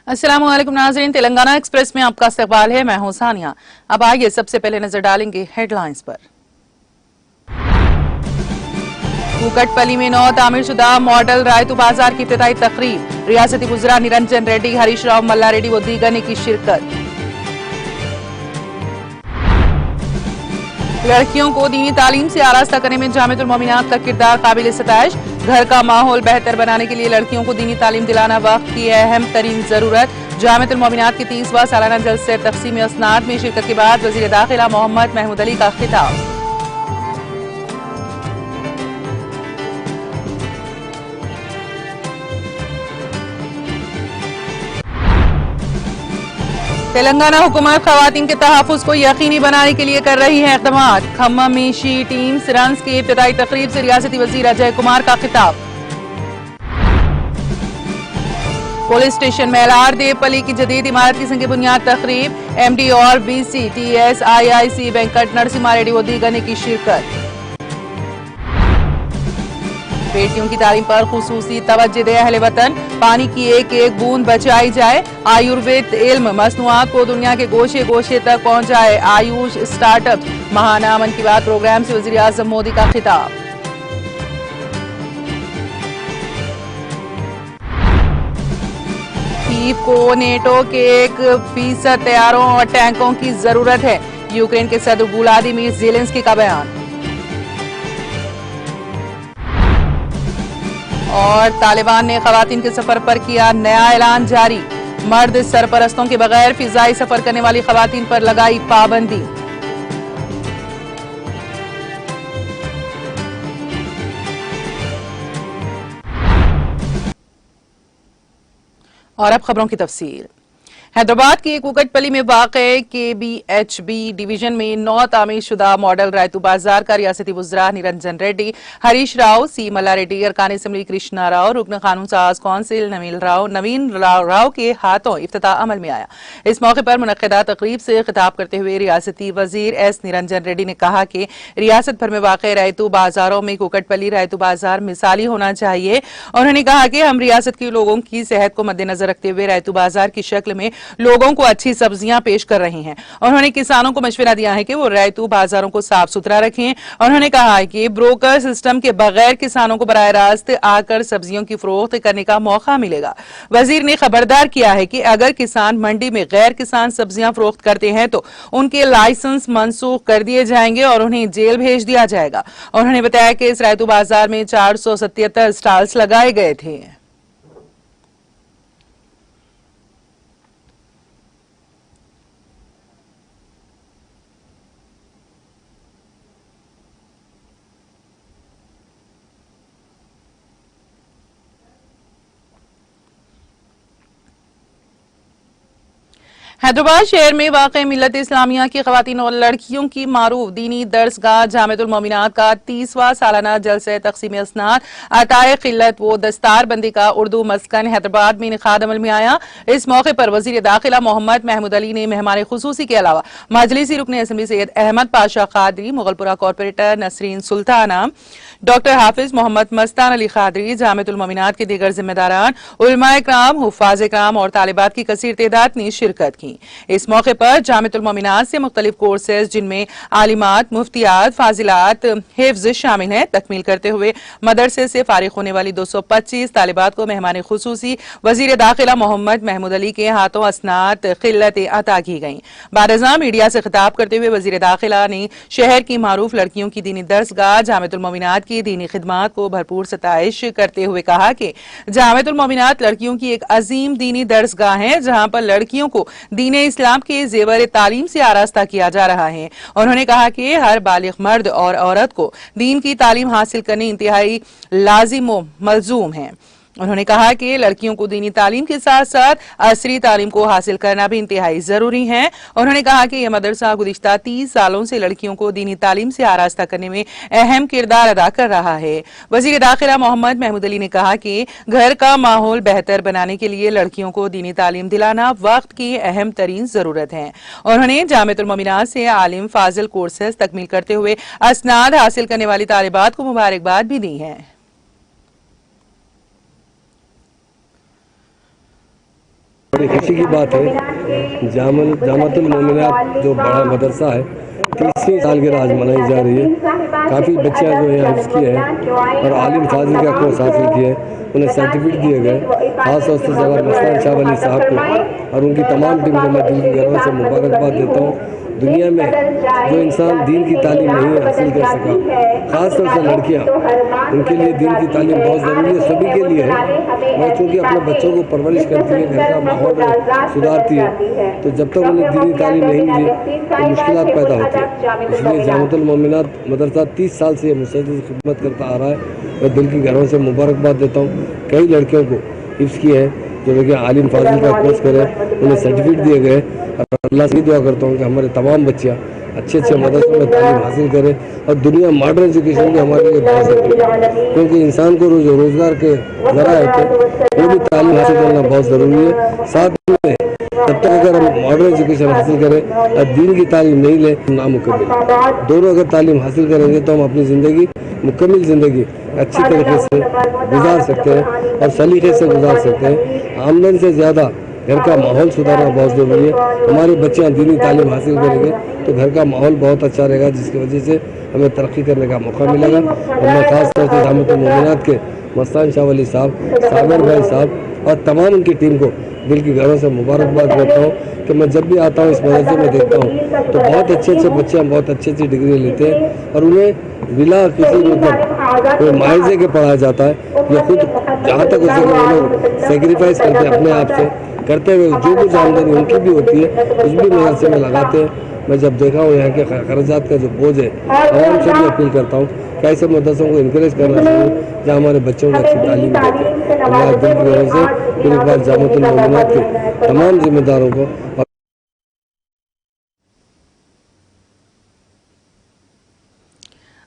अस्सलाम वालेकुम नाज़रीन, तेलंगाना एक्सप्रेस में आपका इस्तकबाल है। मैं हूं सानिया। अब आइए सबसे पहले नजर डालेंगे हेडलाइंस पर। कुकटपल्ली में नौ तामीरशुदा मॉडल रायतू बाजार की इफ्तिताई तकरीब, रियासती वज़रा निरंजन रेड्डी, हरीश राव, मल्ला रेड्डी व दीगर ने की शिरकत। लड़कियों को दीनी तालीम से आरास्ता करने में जामिअतुल मोमिनात का किरदार काबिल सताइश, घर का माहौल बेहतर बनाने के लिए लड़कियों को दीनी तालीम दिलाना वक्त की अहम तरीन जरूरत। जामिअतुल मोमिनात की 30वां सालाना जलसे तक़सीम असनाद में शिरकत के बाद वज़ीर दाखिला मोहम्मद महमूद अली का खिताब। तेलंगाना हुकूमत खवातीन के तहफ़्फ़ुज़ को यकीनी बनाने के लिए कर रही है इक़दामात। खम्मम में शी टीम रन्स की इब्तिदाई तकरीब से रियासती वज़ीर अजय कुमार का खिताब। पुलिस स्टेशन मेलार देवपल्ली की जदीद इमारत की संग बुनियाद तकरीब, MD और BCTS IIC वेंकट नरसिम्हा रेड्डी व दीगर ने की शिरकत। बेटियों की तालीम पर खुसूसी तवज्जो दे अहले वतन, पानी की एक एक बूंद बचाई जाए। आयुर्वेद इल्म मसनूआत को दुनिया के गोशे गोशे तक पहुंचाए। आयुष स्टार्टअप महाना मन की बात प्रोग्राम से वज़ीर आज़म मोदी का खिताब। कीव को नेटो के 1% तैयारों और टैंकों की जरूरत है, यूक्रेन के सदर व्लादिमीर ज़ेलेंस्की का बयान। और तालिबान ने खवातीन के सफर पर किया नया ऐलान जारी, मर्द सरपरस्तों के बगैर फिजाई सफर करने वाली खवातीन पर लगाई पाबंदी। और अब खबरों की तफसील। हैदराबाद की कुकटपल्ली में वाक़े KBHB डिवीजन में 9 तामीरशुदा मॉडल रायतू बाजार का रियासती वज़रा निरंजन रेड्डी, हरीश राव, C मल्ला रेड्डी, अरकान असम्बली कृष्णा राव, रुकन कानून साज कौंसिल नवीन राव के हाथों इफ्तिताह अमल में आया। इस मौके पर मुनक्किदा तकरीब से खिताब करते हुए रियासती वज़ीर S निरंजन रेड्डी ने कहा कि रियासत भर में वाक़े रायतू बाजारों में कुकटपल्ली रायतू बाजार मिसाली होना चाहिए। उन्होंने कहा कि हम रियासत के लोगों की सेहत को मद्देनजर रखते हुए रायतू बाजार की शक्ल में लोगों को अच्छी सब्जियां पेश कर रहे हैं। उन्होंने किसानों को मशवरा दिया है कि वो रायतू बाजारों को साफ सुथरा रखें। उन्होंने कहा है कि ब्रोकर सिस्टम के बगैर किसानों को बराह रास्त आकर सब्जियों की फरोख्त करने का मौका मिलेगा। वजीर ने खबरदार किया है कि अगर किसान मंडी में गैर किसान सब्जियां फरोख्त करते हैं तो उनके लाइसेंस मनसूख कर दिए जाएंगे और उन्हें जेल भेज दिया जाएगा। उन्होंने बताया कि इस रायतू बाजार में 477 स्टॉल्स लगाए गए थे। हैदराबाद शहर में वाक़े मिल्लत इस्लामिया की खवातीन और लड़कियों की मारूफ दीनी दर्सगाह जामिअतुल मोमिनात का 30वां सालाना जलसे तक़सीम असनाद अताए क़िल्लत व दस्तार बंदी का उर्दू मस्कन हैदराबाद में इनेकाद अमल में आया। इस मौके पर वज़ीर दाखिला मोहम्मद महमूद अली ने मेहमान खुसूसी के अलावा मजलिसी रुकन assembly Syed Ahmed Pasha Qadri, Mughalpura corporator Nasreen Sultana, doctor Hafiz Mohammed Mastan Ali Qadri, Jamiatul Mominat के दीगर जिम्मेदारान, उलमाए कराम, हुफ़ाज़े कराम और तालिबात की कसीर तादाद ने शिरकत की। इस मौके पर जामिअतुल मोमिनात से मुख्तलिफ कोर्सेज जिनमें आलिमात, मुफ्तियात, फाजिलात, हिफ्ज शामिल हैं, तकमील करते हुए मदरसे से फारिग होने वाली 225 तालिबात को मेहमान खुसूसी वज़ीर दाखिला मोहम्मद महमूद अली के हाथों असनाद क़िल्लतें अता की गईं। बारज़ा मीडिया से खिताब करते हुए वज़ीर दाखिला ने शहर की मारूफ लड़कियों की दीनी दर्सगाह जामिअतुल मोमिनात की दीनी खिदमात को भरपूर सताइश करते हुए कहा कि जामिअतुल मोमिनात लड़कियों की एक अजीम दीनी दर्सगाह है, जहां पर लड़कियों को दीन इस्लाम के जेवर तालीम से आरास्ता किया जा रहा है। उन्होंने कहा कि हर बालिग मर्द और औरत को दीन की तालीम हासिल करनी इंतहाई लाजिम व मलजूम है। उन्होंने कहा कि लड़कियों को दीनी तालीम के साथ साथ असरी तालीम को हासिल करना भी इंतहाई जरूरी है। उन्होंने कहा कि यह मदरसा गुज़िश्ता 30 सालों से लड़कियों को दीनी तालीम से आरास्ता करने में अहम किरदार अदा कर रहा है। वज़ीर दाखिला मोहम्मद महमूद अली ने कहा कि घर का माहौल बेहतर बनाने के लिए लड़कियों को दीनी तालीम दिलाना वक्त की अहम तरीन जरूरत है। उन्होंने जामिअतुल मोमिनात से आलिम फाजिल कोर्सेज तकमील करते हुए असनाद हासिल करने वाली तालिबात को मुबारकबाद भी दी है। बड़ी खुशी की बात है, जामतुल मोमिनात जो बड़ा मदरसा है 30वीं सालगिरह आज मनाई जा रही है। काफ़ी बच्चियाँ जो यहाँ हिफ्ज़ किए हैं और आलिम फाजिल का कोर्स हासिल किए हैं, उन्हें सर्टिफिकेट दिए गए। खास तौर से जनाब मस्तान शाह वली साहब को और उनकी तमाम टीम को मैं दिल की गहराई से मुबारकबाद देता हूँ। दुनिया में जो इंसान दीन की तालीम नहीं हासिल कर सका, ख़ास तौर से लड़कियाँ, उनके लिए दीन की तालीम बहुत ज़रूरी है, सभी के लिए है। मैं चूँकि अपने बच्चों को परवरिश करती है, घर का माहौल सुधारती है, तो जब तक उन्हें दीनी तालीम नहीं मिली तो मुश्किलात पैदा होती है। इसलिए जामतुल मोमिनात मदरसा 30 साल से मुसलसल खिदमत करता आ रहा है। मैं दिल की गहराई से मुबारकबाद देता हूँ। कई लड़कियों को हिफ्ज़ किए हैं जो कि आलिम फाजिल का कोर्स करें, उन्हें सर्टिफिकेट दिए गए। और अल्लाह से दुआ करता हूँ कि हमारे तमाम बच्चियाँ अच्छे अच्छे मदरसों में तालीम हासिल करें और दुनिया मॉडर्न एजुकेशन भी हमारे लिए बहुत ज़रूरी है, क्योंकि इंसान को रोज़गार के ज़रा होते हैं, वो भी तालीम हासिल करना बहुत ज़रूरी है। साथ में तब तक अगर हम मॉडर्न एजुकेशन हासिल करें और दीन की तालीम नहीं लें नामुकम्मिल, दोनों अगर तालीम हासिल करेंगे तो हम अपनी ज़िंदगी मुकम्मिल ज़िंदगी अच्छी तरीके से गुजार सकते हैं और सलीके से गुजार सकते हैं। आमदन से ज़्यादा घर का माहौल सुधारना बहुत ज़रूरी है। हमारी बच्चियाँ दीनी तालीम हासिल करेंगे तो घर का माहौल बहुत अच्छा रहेगा, जिसकी वजह से हमें तरक्की करने का मौका मिलेगा। और मैं खास तौर से जामतुल मोमिनात के मस्तान शाह वली साहब, साबिर भाई साहब और तमाम उनकी टीम को दिल की गहराई से मुबारकबाद देता हूँ कि मैं जब भी आता हूँ इस मदरसे में देखता हूँ तो बहुत अच्छे बच्चे बहुत अच्छी डिग्री लेते हैं और उन्हें बिला किसी मतलब कोई मुआवजे के पढ़ाया जाता है। या खुद जहाँ तक हो सके वो लोग सेक्रीफाइस करते हैं अपने आप से, करते हुए जो कुछ आमदनी उनकी भी होती है उस भी मदरसे में लगाते हैं। मैं जब देखा हूँ यहाँ के खर्चात का जो बोझ है, आवाम से भी अपील करता हूँ कि ऐसे मदरसों को इनकरेज करना चाहिए जहाँ हमारे बच्चों को अच्छी तालीम देते हैं। मैं दिल की वजह से फिर एक बार जामतुल मोमिनात के तमाम जिम्मेदारों को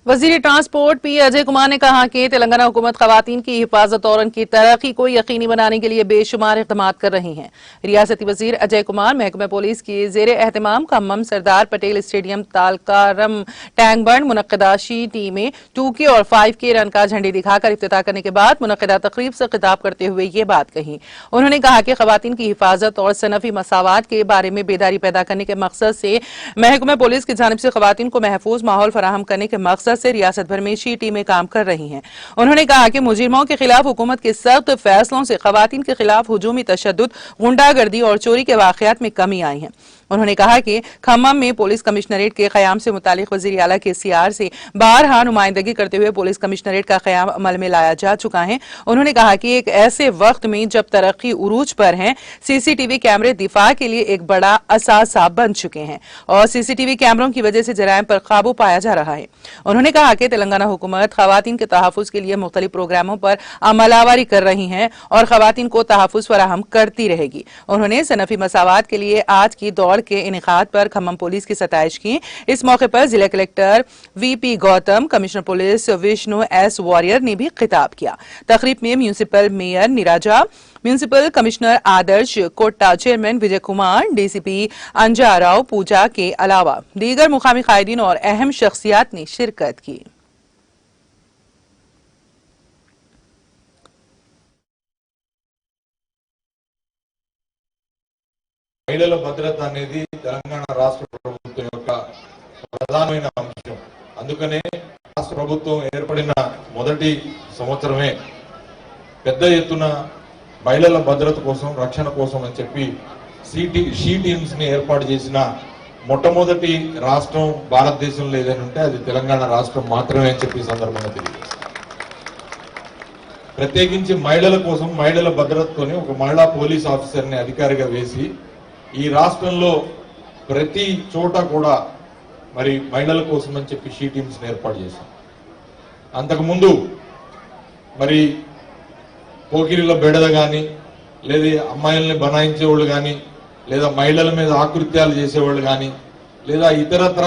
वजीर ट्रांसपोर्ट पी अजय कुमार ने कहा कि तेलंगाना हुकूमत खवातीन की हिफाजत और उनकी तरक्की को यकीनी बनाने के लिए बेशुमार इक़दाम कर रही है। रियासती वजीर अजय कुमार महकमा पुलिस की जेर एहतमाम खम्मम सरदार पटेल स्टेडियम तालकारम टैंक बंड मुनक्किदाशी टीम में 2K और 5K रन का झंडी दिखाकर इफ्तिताह करने के बाद मुनक्किदा तकरीब से खिताब करते हुए ये बात कही। उन्होंने कहा कि खवातीन की हिफाजत और सनफी मसावात के बारे में बेदारी पैदा करने के मकसद से महकमा पुलिस की जानिब से खवातीन को महफूज माहौल फराहम करने के मकसद से रियासत भर में शी टीमें काम कर रही हैं। उन्होंने कहा कि मुजरिमों के खिलाफ हुकूमत के सख्त फैसलों से खवातीन के खिलाफ हुजूमी तशद्दुद, गुंडागर्दी और चोरी के वाकयात में कमी आई है। उन्होंने कहा कि खम्मम में पुलिस कमिश्नरेट के क़याम से मुतालिक वज़ीर आला के सीआर से बारहा नुमाइंदगी करते हुए पुलिस कमिश्नरेट का क़याम अमल में लाया जा चुका है। उन्होंने कहा कि एक ऐसे वक्त में जब तरक्की उरूज पर है, CCTV कैमरे दिफा के लिए एक बड़ा असासा बन चुके हैं और CCTV कैमरों की वजह से जराइम पर काबू पाया जा रहा है। उन्होंने कहा कि तेलंगाना हुकूमत खवातीन के तहफ़्फ़ुज़ के लिए मुख्तलिफ प्रोग्रामों पर अमलावरी कर रही है और खवातीन को तहफ़्फ़ुज़ फराहम करती रहेगी। उन्होंने सनफी मसावात के लिए आज की दौड़ के इनेकाद पर खम्मम पुलिस की सताइश की। इस मौके पर जिला collector VP Gautam, commissioner police Vishnu S warrior ने भी खिताब किया। तकरीब में म्यूनिसिपल मेयर निराजा, म्यूनिसिपल कमिश्नर आदर्श कोट्टा, चेयरमैन विजय कुमार, DCP अंजा राव पूजा के अलावा दीगर मुकामी कायदीन और अहम शख्सियात ने शिरकत की। మహిళల భద్రత అనేది తెలంగాణ రాష్ట్ర ప్రభుత్వం యొక్క ప్రధానమైన అంశం. అందుకనే రాష్ట్ర ప్రభుత్వం ఏర్పడిన మొదటి సంవత్సరమే పెద్ద ఎత్తున మహిళల భద్రత కోసం, రక్షణ కోసం అని చెప్పి షీ టీమ్స్ ని ఏర్పాటు చేసిన మొట్టమొదటి రాష్ట్రం భారతదేశంలో ఏదైనా ఉంటే అది తెలంగాణ రాష్ట్రం మాత్రమే అని చెప్పి సందర్భంగా తెలియజేస్తాం. ప్రత్యేకించి మహిళల కోసం, మహిళల భద్రతతోనే ఒక మహిళా పోలీస్ ఆఫీసర్ని అధికారిగా వేసి ఈ రాష్ట్రంలో ప్రతి చోట కూడా మరి మహిళల కోసం అని చెప్పి షీ టీమ్స్ ఏర్పాటు చేశాం. అంతకుముందు మరి పోకిరిలో బెడద కానీ, లేదా అమ్మాయిల్ని బనాయించేవాళ్ళు కానీ, లేదా మహిళల మీద ఆకృత్యాలు చేసేవాళ్ళు కానీ, లేదా ఇతరత్ర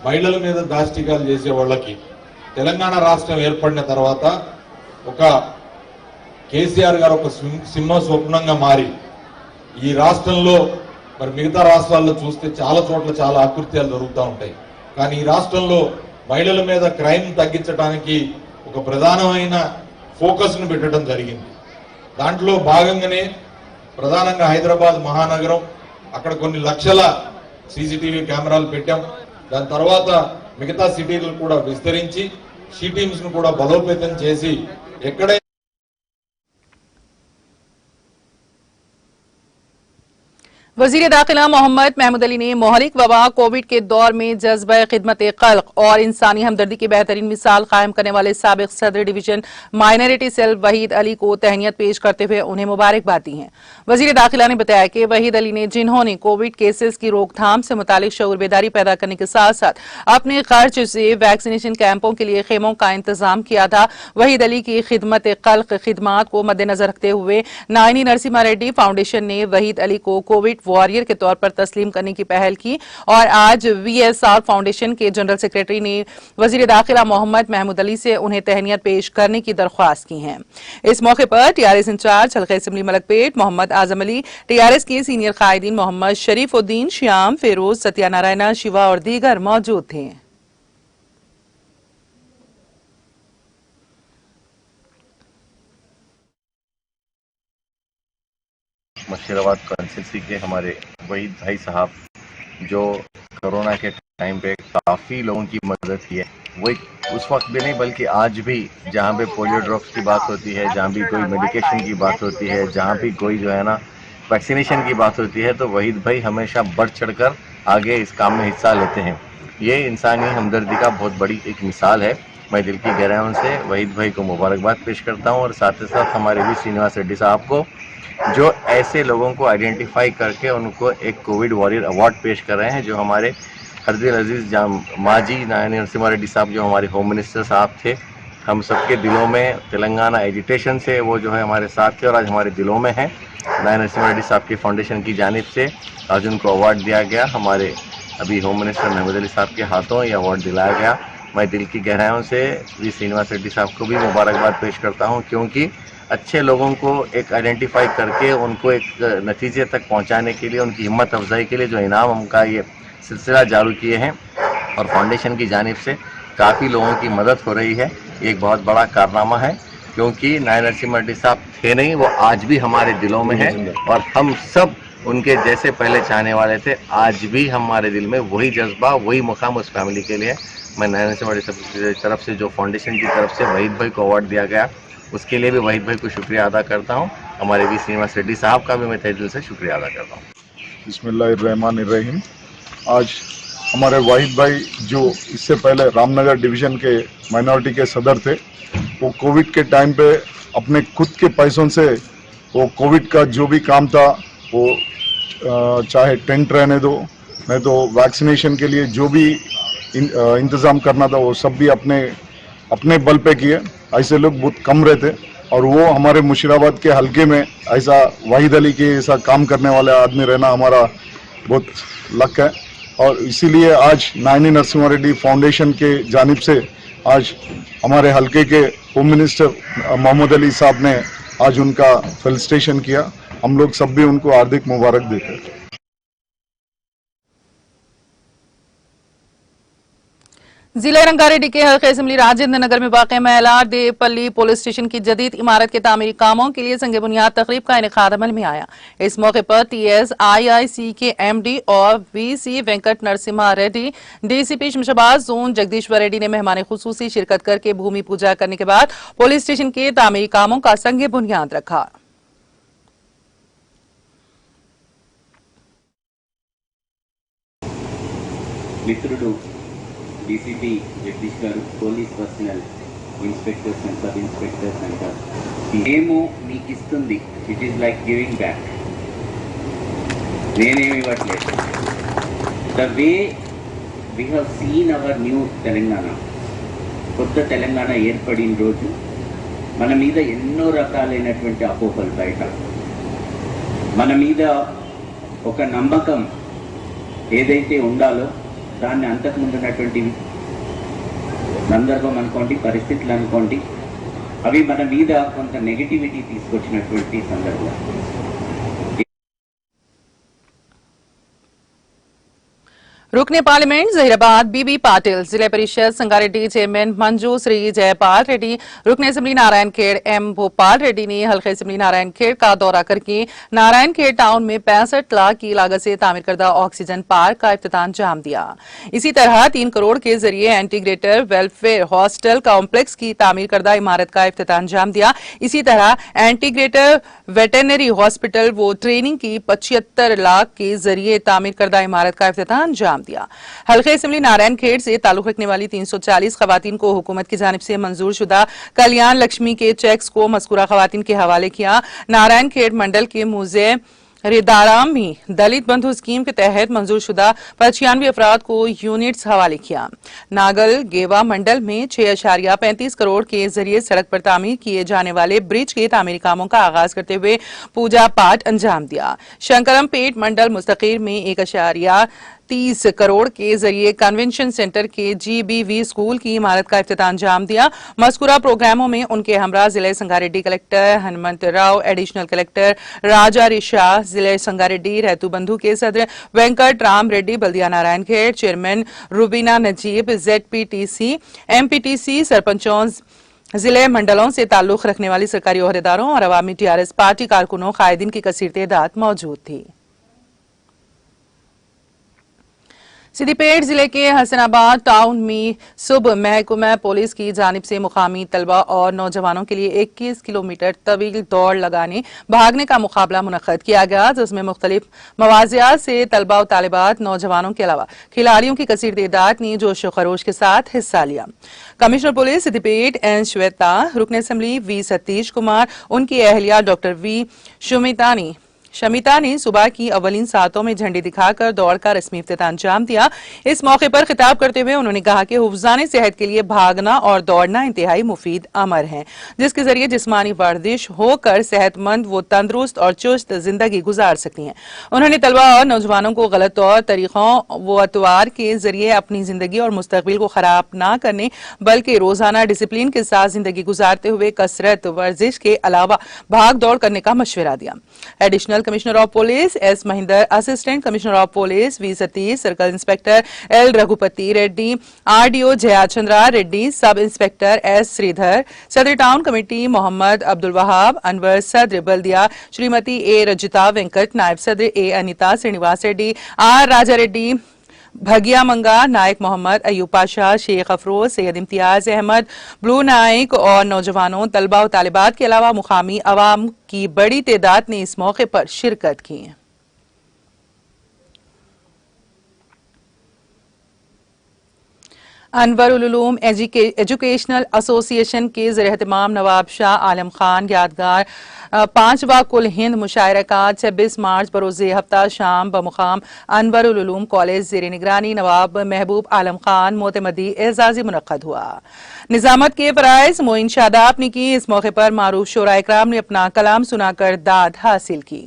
మహిళల మీద దాష్టికాలు చేసే వాళ్ళకి తెలంగాణ రాష్ట్రం ఏర్పడిన తర్వాత ఒక కేసీఆర్ గారు ఒక సింహ స్వప్నంగా మారి ఈ రాష్ట్రంలో మరి మిగతా రాష్ట్రాల్లో చూస్తే చాలా చోట్ల చాలా ఆకృత్యాలు జరుగుతూ ఉంటాయి. కానీ ఈ రాష్ట్రంలో మహిళల మీద క్రైమ్ తగ్గించడానికి ఒక ప్రధానమైన ఫోకస్ను పెట్టడం జరిగింది. దాంట్లో భాగంగానే ప్రధానంగా హైదరాబాద్ మహానగరం అక్కడ కొన్ని లక్షల సీసీటీవీ కెమెరాలు పెట్టాం. దాని తర్వాత మిగతా సిటీలు కూడా విస్తరించి షీ టీమ్స్ ను కూడా బలోపేతం చేసి ఎక్కడైనా वजीर दाखिला मोहम्मद महमूद अली ने मोहलिक वबा कोविड के दौर में जज्बा खिदमत खल्क और इंसानी हमदर्दी की बेहतरीन मिसाल कायम करने वाले साबिक सदर division minority cell Wahid Ali को तहनीत पेश करते हुए उन्हें मुबारकबाद दी है। वजीर दाखिला ने बताया कि वहीद अली ने जिन्होंने कोविड केसेस की रोकथाम से मुतालिक शऊर बेदारी पैदा करने के साथ साथ अपने खर्च से वैक्सीनेशन कैंपों के लिए खेमों का इंतजाम किया था, वहीद अली की खिदमत खल्क खिदमात को मद्देनजर रखते हुए नायनी नरसिम्हा रेड्डी फाउंडेशन ने वहीद अली को कोविड वॉरियर के तौर पर तस्लीम करने की पहल की और आज वीएसआर फाउंडेशन के जनरल सेक्रेटरी ने वजीर दाखिला मोहम्मद महमूद अली से उन्हें तहनीत पेश करने की दरख्वास्त की है। इस मौके पर टीआरएस इंचार्ज हल्का असेंबली मलकपेट मोहम्मद आजम अली, टीआरएस के सीनियर कायदीन मोहम्मद शरीफुद्दीन, श्याम, फेरोज, सत्यानारायणा, शिवा और दीगर मौजूद थे। मुशीराबाद कॉन्स्टिट्यूंसी के हमारे वहीद भाई साहब जो कोरोना के टाइम पे काफ़ी लोगों की मदद की है, वो उस वक्त भी नहीं बल्कि आज भी जहाँ पे पोलियो ड्रॉप्स की बात होती है, जहाँ भी कोई मेडिकेशन की बात होती है, जहाँ भी कोई जो है ना वैक्सीनेशन की बात होती है, तो वहीद भाई हमेशा बढ़ चढ़कर आगे इस काम में हिस्सा लेते हैं। ये इंसानी हमदर्दी का बहुत बड़ी एक मिसाल है। मैं दिल की गहराइयों से वहीद भाई को मुबारकबाद पेश करता हूँ और साथ ही साथ हमारे भी श्रीनिवास रेड्डी साहब को जो ऐसे लोगों को आइडेंटिफाई करके उनको एक कोविड वॉरियर अवार्ड पेश कर रहे हैं। जो हमारे हरदिल अजीज माजी नायनी नरसिम्हा रेड्डी साहब जो हमारे होम मिनिस्टर साहब थे, हम सबके दिलों में तेलंगाना एजिटेशन से वो जो है हमारे साथ थे और आज हमारे दिलों में है। नायनी नरसिम्हा रेड्डी साहब की फाउंडेशन की जानिब से आज उनको अवार्ड दिया गया। हमारे अभी होम मिनिस्टर महमूद अली साहब के हाथों ये अवार्ड दिलाया गया। मैं दिल की गहराइयों से वी श्रीनिवास रेड्डी साहब को भी मुबारकबाद पेश करता हूँ, क्योंकि अच्छे लोगों को एक आइडेंटिफाई करके उनको एक नतीजे तक पहुंचाने के लिए, उनकी हिम्मत अफजाई के लिए जो इनाम उनका ये सिलसिला जारी किए हैं और फाउंडेशन की जानिब से काफ़ी लोगों की मदद हो रही है। ये एक बहुत बड़ा कारनामा है, क्योंकि नायनी नरसिम्हा रेड्डी साहब थे नहीं, वो आज भी हमारे दिलों में है और हम सब उनके जैसे पहले चाहने वाले थे। आज भी हमारे दिल में वही जज्बा, वही मुकाम उस फैमिली के लिए। मैं नायनी नरसिम्हा रेड्डी साहब की तरफ से जो फाउंडेशन की तरफ से वहीद भाई को अवार्ड दिया गया, उसके लिए भी वहीद भाई को शुक्रिया अदा करता हूँ। हमारे वी श्रीनिवास रेड्डी साहब का भी मैं तहे दिल से शुक्रिया अदा करता हूँ। बिस्मिल्लाहिर्रहमानिर्रहीम। आज हमारे वहीद भाई जो इससे पहले रामनगर डिवीज़न के माइनॉरिटी के सदर थे, वो कोविड के टाइम पे अपने खुद के पैसों से वो कोविड का जो भी काम था वो चाहे टेंट रहने दो, नहीं तो वैक्सीनेशन के लिए जो भी इंतज़ाम करना था वो सब भी अपने बल पे किए। ऐसे लोग बहुत कम रहते और वो हमारे मुशीराबाद के हलके में ऐसा वहीद अली के ऐसा काम करने वाले आदमी रहना हमारा बहुत लक है। और इसीलिए आज नायनी नरसिम्हा रेड्डी फाउंडेशन के जानिब से आज हमारे हलके के होम मिनिस्टर मोहम्मद अली साहब ने आज उनका फेलिसिटेशन किया। हम लोग सब भी उनको हार्दिक मुबारक देते हैं। जिला रंगारेड्डी के हल्का असेंबली राजेंद्र नगर में वाक़ महलार देवपल्ली पुलिस स्टेशन की जदीद इमारत के तामीरी कामों के लिए संग बुनियाद तकरीब का इनेकाद अमल में आया। इस मौके पर TSIIC के MD और VC Venkat Narasimha Reddy, DCP Shamshabad zone Jagadishwar Reddy ने मेहमान खुसूसी शिरकत करके भूमि पूजा करने के बाद पुलिस स्टेशन के तामीरी कामों का संग बुनियाद रखा। DCP, Jagdish garu, police personnel, inspectors and sub-inspectors and the name meek istundi. It is like giving back. The way we have seen our new Telangana, kotta Telangana ఏర్పడిన రోజు మన మీద ఎన్నో రకాలైనటువంటి అపోహలు బయట, మన మీద ఒక నమ్మకం ఏదైతే ఉండాలో దాన్ని అంతకుముందు ఉన్నటువంటి సందర్భం అనుకోండి, పరిస్థితులు అనుకోండి, అవి మన మీద కొంత నెగటివిటీ తీసుకొచ్చినటువంటి సందర్భం। रुकने पार्लियामेंट जहीराबाद बीबी पाटिल, जिला परिषद संगारेड्डी चेयरमैन मंजू श्री जयपाल रेड्डी, रुकने असेंबली नारायण खेड़ एम भोपाल रेड्डी ने हल्के असेंबली नारायण खेड़ का दौरा करके नारायण खेड़ टाउन में 65 लाख की लागत से तामीर करदा ऑक्सीजन पार्क का इफ्तिताम अंजाम दिया। इसी तरह 3 करोड़ के जरिए इंटीग्रेटेड वेलफेयर हॉस्टल कॉम्प्लेक्स की तामीर करदा इमारत का इफ्तिताम अंजाम दिया। इसी तरह इंटीग्रेटेड वेटरनरी हॉस्पिटल वो ट्रेनिंग की 75 लाख के जरिए तामीर करदा इमारत का इफ्तिताम अंजाम दिया। हल्के असेंबली नारायण खेड़ से ताल्लुक रखने वाली 340 खवातीन को हुकूमत की जानिब से मंजूर शुदा कल्याण लक्ष्मी के चेक्स को मज़कूरा खवातीन के हवाले किया। नारायण खेड़ मंडल के मुज़े रेदाराम में दलित बंधु स्कीम के तहत मंजूर शुदा 95 अफराद को यूनिट्स हवाले किया। नागल गेवा मंडल में 6.35 करोड़ के जरिए सड़क पर तामीर किए जाने वाले ब्रिज के तामीरी कामों का आगाज करते हुए पूजा पाठ अंजाम दिया। शंकरम पेट मंडल मुस्तकीर में 1.30 करोड़ के जरिए कन्वेंशन सेंटर के GBV स्कूल की इमारत का इफ्तिताम अंजाम दिया। मज़कूरा प्रोग्रामों में उनके हमरा जिले Sangareddy collector Hanumanth Rao, additional collector Raja Risha, जिले संगारेड्डी रहतू बंधु के सदर वेंकट राम रेड्डी, बल्दिया Narayankhed chairman Rubina Najeeb, ZPTC, MPTC सरपंचों, जिले मंडलों से ताल्लुक रखने वाली सरकारी ओहदेदारों और अवामी TRS पार्टी कारकुनों कायदीन की कसीर तादाद मौजूद थी। सिद्दीपेट जिले के हसनाबाद टाउन में सुबह महकमा पुलिस की जानिब से मुकामी तलबा और नौजवानों के लिए 21 किलोमीटर तवील दौड़ लगाने भागने का मुकाबला मुनक्कद किया गया, जिसमें मुख्तलिफ मवाजियात से तलबा और तालिबात नौजवानों के अलावा खिलाड़ियों की कसीर तादाद ने जोश खरोश के साथ हिस्सा लिया। Commissioner police Siddipet N Shweta, रुकन असेंबली V सतीश कुमार, उनकी अहलिया डॉक्टर V शमिता ने सुबह की अवलिन सातों में झंडी दिखाकर दौड़ का रस्मी इफ्तिताम अंजाम दिया। इस मौके पर खिताब करते हुए उन्होंने कहा कि हुफ्जाने सेहत के लिए भागना और दौड़ना इंतहाई मुफीद अमर है, जिसके जरिए जिस्मानी वर्जिश होकर सेहतमंद व तंदुरुस्त और चुस्त जिंदगी गुजार सकती हैं। उन्होंने तलबा और नौजवानों को गलत तौर तरीकों व अतवार के जरिए अपनी जिंदगी और मुस्तकबिल को खराब न करने बल्कि रोजाना डिसिप्लिन के साथ जिंदगी गुजारते हुए कसरत वर्जिश के अलावा भाग दौड़ करने का मशवरा दिया। Additional commissioner of police S Mahinder, assistant commissioner of police V Satish, circle inspector L Raghupati Reddy, RDO Jayachandra Reddy, sub inspector S Sridhar, सदर टाउन कमेटी मोहम्मद अब्दुल वहाब, अनवर सदर बल्दिया श्रीमती A रजिता वेंकट, नायब सदर A अनिता, श्रीनिवास रेड्डी, R राजा रेड्डी, भगिया मंगा, नायक मोहम्मद अयूब पाशा, शेख अफरोज, सैयद इम्तियाज अहमद, ब्लू नायक और नौजवानों, तलबा और तालिबात के अलावा मुकामी अवाम की बड़ी तादाद ने इस मौके पर शिरकत की। अनवरुल उलूम एजुकेशनल एसोसिएशन के ज़ेर-ए-एहतमाम नवाब शाह आलम खान यादगार 5वां कुल हिंद मुशायरा का 26 मार्च बरोज़े हफ्ता शाम बमुकाम अनवरुल उलूम कॉलेज ज़ेर निगरानी नवाब महबूब आलम खान मोतमदी एजाज़ी मुनक्कद हुआ। निजामत के फराइज़ मोइन शादाब ने की। इस मौके पर मारूफ शोरा इकराम ने अपना कलाम सुनाकर दाद हासिल की।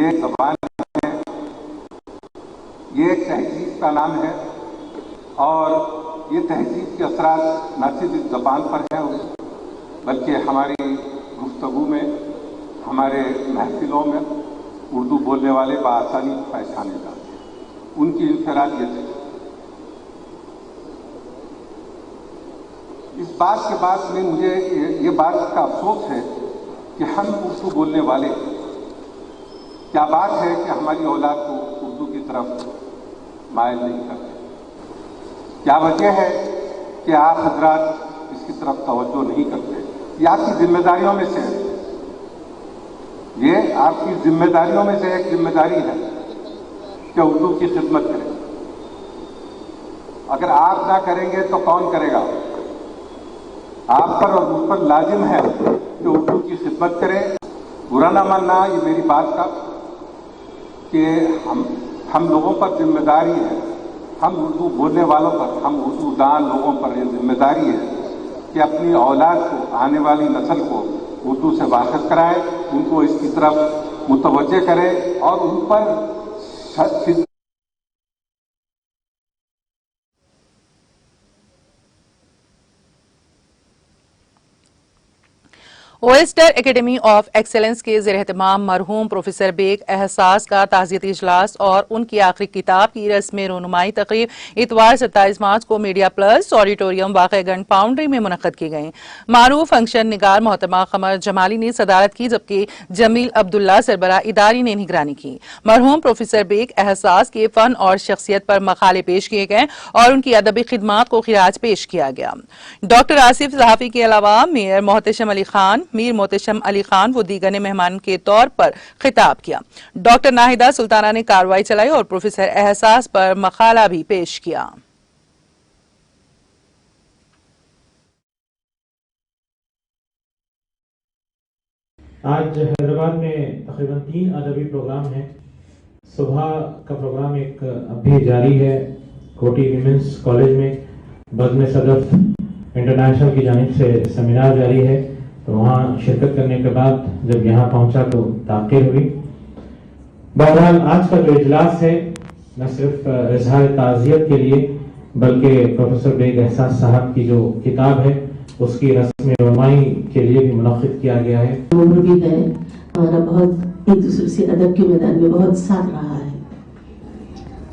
ये ज़बान है, ये तहजीब का नाम है और ये तहजीब के असरात न सिर्फ इस ज़बान पर है बल्कि हमारी गुफ्तगू में, हमारे महफिलों में उर्दू बोलने वाले बआसानी पहचाने जाते हैं। उनकी इंफरादियत है। इस बात के बाद में मुझे ये बात का अफसोस है कि हम उर्दू बोलने वाले, क्या बात है कि हमारी औलाद को उर्दू की तरफ मायल नहीं करते। क्या वजह है कि आप हजरात इसकी तरफ तवज्जो नहीं करते। ये आपकी जिम्मेदारियों में से है, ये आपकी जिम्मेदारियों में से एक जिम्मेदारी है कि उर्दू की खिदमत करें। अगर आप ना करेंगे तो कौन करेगा। आप पर और मुझ पर लाजिम है कि उर्दू की खिदमत करें। बुरा ना मानना ये मेरी बात का कि हम लोगों पर जिम्मेदारी है, हम उर्दू बोलने वालों पर, हम उर्दू दान लोगों पर ये जिम्मेदारी है कि अपनी औलाद को, आने वाली नस्ल को उर्दू से वाकिफ कराएं, उनको इसकी तरफ मुतवज्जे करें और उन पर ओएस्टर एकेडमी ऑफ एक्सेलेंस के ज़ेर-एहतमाम मरहूम प्रोफेसर बेग एहसास का ताज़ियती इजलास और उनकी आखिरी किताब की रस्म रोनुमाई तकरीब इतवार 27 मार्च को मीडिया प्लस ऑडिटोरियम वाक़ेगंज पाउंड्री में मुनक़्क़द की गई। मारूफ फंक्शन निगार मोहतरमा कमर जमाली ने सदारत की, जबकि जमील अब्दुल्ला सरबरा इदारी ने निगरानी की। मरहूम प्रोफेसर बेग एहसास के फन और शख्सियत पर मकाले पेश किए गए और उनकी अदबी खिदमात को खिराज पेश किया गया। डॉक्टर आसिफ सहाफ़ी के अलावा मेयर मोहतशम अली खान, मीर मोहतशम अली खान व दीगर ने मेहमान के तौर पर खिताब किया। डॉक्टर नाहिदा सुल्ताना ने कार्रवाई चलाई और प्रोफेसर एहसास पर मकाला भी पेश किया। आज हैदराबाद में तकरीबन 3 अदबी प्रोग्राम हैं। सुबह का प्रोग्राम एक अभी जारी है कोटी विमेंस कॉलेज में, बज़्म सदफ इंटरनेशनल की जानिब से सेमिनार जारी है, तो वहाँ शिरकत करने के बाद जब यहाँ पहुँचा तो ताक़ीर हुई। बहरहाल आज का जो इजलास है न सिर्फ इजहार ताज़ियत के लिए बल्कि प्रोफेसर बेग एहसास साहब की जो किताब है उसकी रस्म रोनुमाई के लिए भी मुनक़्क़िद किया गया है। उम्र भी है, हमारा बहुत एक दूसरे से अदब के मैदान में बहुत साथ रहा है।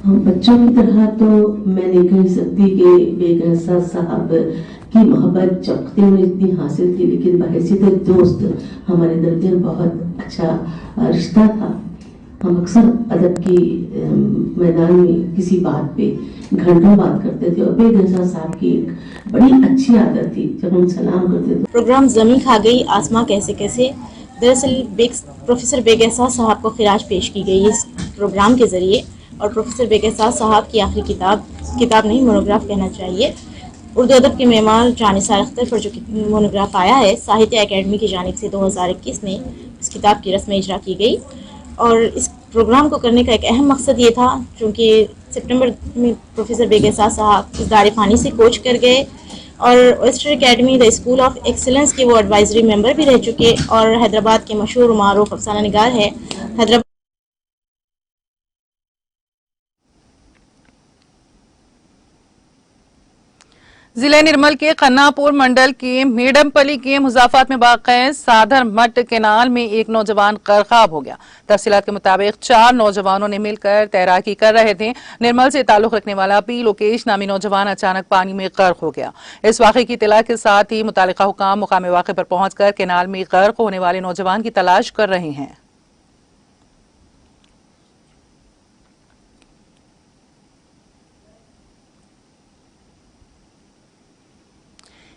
हम बच्चों की तरह तो मैं नहीं कह सकती कि बेग एहसास साहब की मोहब्बत चौंकते हुए इतनी हासिल थी, लेकिन बहैसियत दोस्त हमारे दरमियान बहुत अच्छा रिश्ता था। हम अक्सर अदब की मैदान में किसी बात पे घंटों बात करते थे और बेग एहसास साहब की एक बड़ी अच्छी आदत थी, जब हम सलाम करते थे। प्रोग्राम ज़मीं खा गई आसमां कैसे कैसे, दरअसल प्रोफेसर बेग एहसास साहब को खिराज पेश की गई इस प्रोग्राम के ज़रिए। और प्रोफेसर बेग एहसास साहब की आखिरी किताब नहीं मोनोग्राफ कहना चाहिए, उर्दू अदब के मेमार जानिसार अख्तर पर जो मोनोग्राफ आया है, साहित्य अकेडमी की जानिब से 2021 में इस किताब की रस्म इजरा की गई। और इस प्रोग्राम को करने का एक अहम मकसद ये था, चूँकि सितंबर में प्रोफेसर बेग एहसास साहब इस दायरे फ़ानी से कोच कर गए और oyster academy the school of excellence के वो एडवाइजरी मेंबर भी रह चुके और हैदराबाद के मशहूर मारूफ अफसाना निगार है। हैदराबाद जिले निर्मल के खन्नापुर मंडल के मेडमपली के मुजाफात में वाक़ साधर मठ केनाल में एक नौजवान गर्काब हो गया। तफसीलात के मुताबिक 4 नौजवानों ने मिलकर तैराकी कर रहे थे। निर्मल से ताल्लुक रखने वाला पी लोकेश नामी नौजवान अचानक पानी में गर्क हो गया। इस वाक़े की इत्तला के साथ ही मुतालिका हुकाम मुकामी वाक़े पर पहुंचकर केनाल में गर्क होने वाले नौजवान की तलाश कर रहे हैं।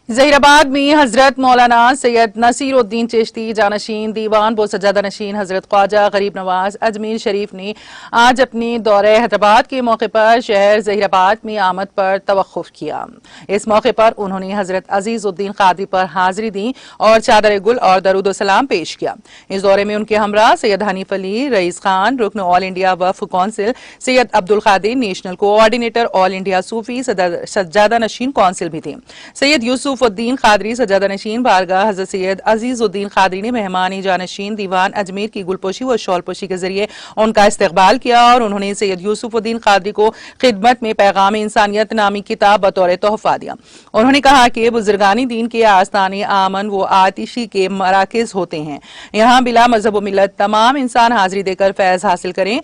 ज़हीराबाद में हजरत मौलाना सैयद नसीरुद्दीन चिश्ती जानशीन दीवान व सज्जादा नशीन हजरत ख्वाजा गरीब नवाज अजमेर शरीफ ने आज अपने दौरे हैदराबाद के मौके पर शहर ज़हीराबाद में आमद पर तवक्कुफ किया। इस मौके पर उन्होंने हजरत अजीजुद्दीन कादरी पर हाजिरी दी और चादर गुल और दरूद सलाम पेश किया। इस दौरे में उनके हमरा सैयद हनीफ अली, रईस खान, रुकन all India Waqf council, Syed Abdul Qadir, national coordinator all India Sufi Sajjada Nashin council भी थे। सैयद यूसुफ उद्दीन कादरी सज्जादा नशीन बारगाह हजरत सैयद अजीजुद्दीन कादरी ने मेहमानी जानशीन दीवान अजमेर की गुलपोशी व शॉलपोशी के जरिए उनका इस्तकबाल किया और उन्होंने सैयद यूसुफुद्दीन कादरी को खिदमत में पैगाम इंसानियत नामी किताब बतौर तोहफा दिया। उन्होंने कहा कि बुजुर्गानी दीन के आस्ताने आमन व आतिशी के मराकिज होते हैं, यहाँ बिला मजहब व मिलत तमाम इंसान हाजिरी देकर फैज हासिल करें।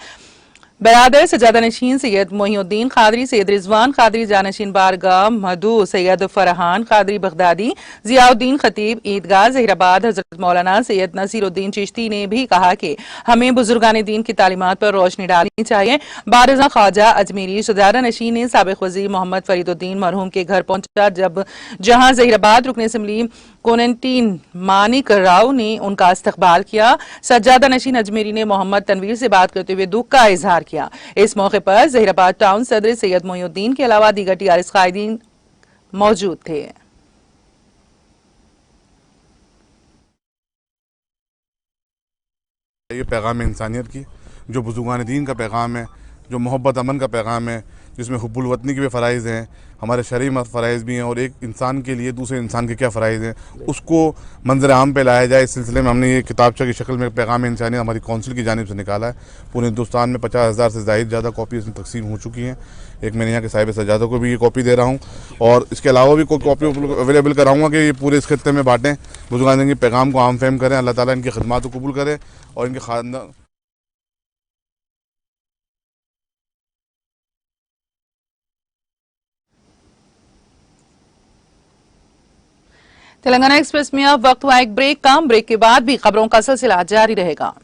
बरादर सज्जादा नशीन सैयद मोहिउद्दीन कादरी, सैयद रिजवान कादरी जानशीन बारगाह मधु, सैयद फरहान कादरी बगदादी, जियाउद्दीन खतीब ईदगाह ज़हीराबाद, हजरत मौलाना सैयद नसीरुद्दीन चिश्ती ने भी कहा कि हमें बुजुर्गान दीन की तालीमात पर रोशनी डालनी चाहिए। बारज़ा ख्वाजा अजमेरी सज्जादा नशीन ने साबिक़ वज़ीर मोहम्मद फरीदुद्दीन मरहूम के घर पहुंचा, जहां ज़हीराबाद रुकन असम्बली कोनेंटीन मानिक राव ने उनका इस्तकबाल किया। सज्जादा नशीन अजमेरी ने मोहम्मद तनवीर से बात करते हुए दुख का इजहार किया। इस मौके पर ज़हीराबाद टाउन सदर सैयद मोहिउद्दीन के अलावा दीगर टीआरएस कायदीन मौजूद थे। ये पैगाम इंसानियत की जो बुजुर्गान दीन का पैगाम है, जो मोहब्बत अमन का पैगाम है, जिसमें हुब्बुल वतनी के भी फ़राइज़ हैं, हमारे शरई फ़राइज़ भी हैं और एक इंसान के लिए दूसरे इंसान के क्या फ़राइज़ हैं उसको मंजर आम पे लाया जाए। इस सिलसिले में हमने ये किताबचा की शक्ल में पैगाम इंसानी हमारी कौंसिल की जानिब से निकाला है। पूरे हिंदुस्तान में 50,000 से ज़्यादा कॉपी इसमें तकसीम हो चुकी हैं। एक मैंने यहाँ के साहिब सजादा को भी ये कॉपी दे रहा हूँ और इसके अलावा भी कोई कॉपी अवेलेबल कराऊँगा कि ये पूरे इस खित्ते में बाँटें, बुजुर्गान के पैगाम को आम फहम करें। अल्लाह ताला इनकी खिदमत को कबूल करे और इनके खानदान। तेलंगाना एक्सप्रेस में अब वक्त हुआ एक ब्रेक का। ब्रेक के बाद भी खबरों का सिलसिला जारी रहेगा।